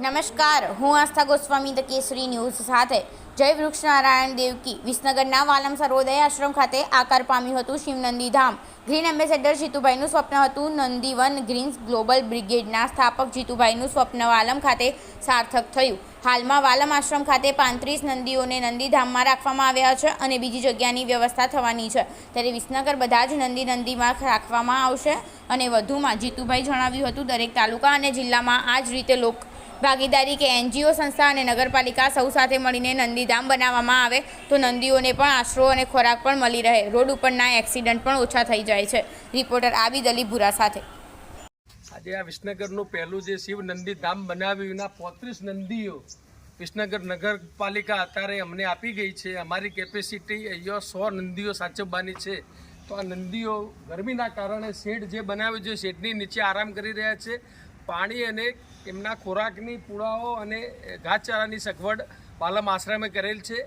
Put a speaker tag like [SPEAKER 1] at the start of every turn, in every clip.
[SPEAKER 1] નમસ્કાર, હું આસ્થા ગોસ્વામી ધ કેસરી ન્યૂઝ સાથે જય વૃક્ષ નારાયણ દેવકી. વિસનગરના વાલમ સર્વોદય આશ્રમ ખાતે આકાર પામ્યું હતું શિવનંદી ધામ. ગ્રીન એમ્બેસેડર જીતુભાઈનું સ્વપ્ન હતું. નંદીવન ગ્રીન્સ ગ્લોબલ બ્રિગેડના સ્થાપક જીતુભાઈનું સ્વપ્ન વાલમ ખાતે સાર્થક થયું. હાલમાં વાલમ આશ્રમ ખાતે 35 નંદીઓને નંદીધામમાં રાખવામાં આવ્યા છે અને બીજી જગ્યાની વ્યવસ્થા થવાની છે. ત્યારે વિસનગર બધા જ નંદીમાં રાખવામાં આવશે. અને વધુમાં જીતુભાઈ જણાવ્યું હતું, દરેક તાલુકા અને જિલ્લામાં આ જ રીતે ભાગીદારી કે NGO સંસ્થા અને નગરપાલિકા સૌ સાથે મળીને નંદીધામ બનાવવામાં આવે તો નંદીઓને પણ આશરો અને ખોરાક પણ મળી રહે. રોડ ઉપરના એક્સિડન્ટ પણ ઓછા થઈ જાય છે. રિપોર્ટર આબિદ અલી ભુરા સાથે.
[SPEAKER 2] આજે આ વિસનગરનું પહેલું જે શિવ નંદીધામ બનાવ્યું એના 35 નંદીઓ વિસનગર નગરપાલિકા અત્યારે અમને આપી ગઈ છે. અમારી કેપેસિટી અહીંયા 100 નંદીઓ સાચવવાની છે. તો આ નંદીઓ ગરમીના કારણે શેડ જે બનાવ્યું છે શેડની નીચે આરામ કરી રહ્યા છે. પાણી અને એમના ખોરાકની પૂળાઓ અને ઘાસચારાની સગવડ વાલમ આશ્રમે કરેલ છે.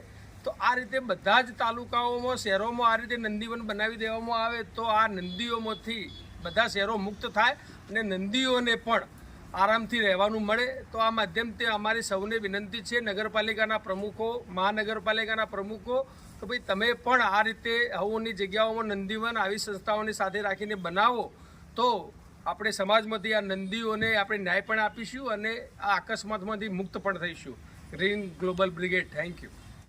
[SPEAKER 2] તો આ રીતે બધા જ તાલુકાઓમાં શહેરોમાં આ રીતે નંદીવન બનાવી દેવામાં આવે તો આ નંદીઓમાંથી બધા શહેરો મુક્ત થાય અને નંદીઓને પણ આરામથી રહેવાનું મળે. તો આ માધ્યમથી અમારી સૌને વિનંતી છે, નગરપાલિકાના પ્રમુખો, મહાનગરપાલિકાના પ્રમુખો, તો ભાઈ તમે પણ આ રીતે આવુંની જગ્યાઓમાં નંદીવન આવી સંસ્થાઓની સાથે રાખીને બનાવો તો આપણે સમાજમાંથી આ નંદીઓને આપણે ન્યાય પણ આપીશું અને આ અકસ્માતમાંથી મુક્ત પણ થઈશું. Green global brigade, thank you.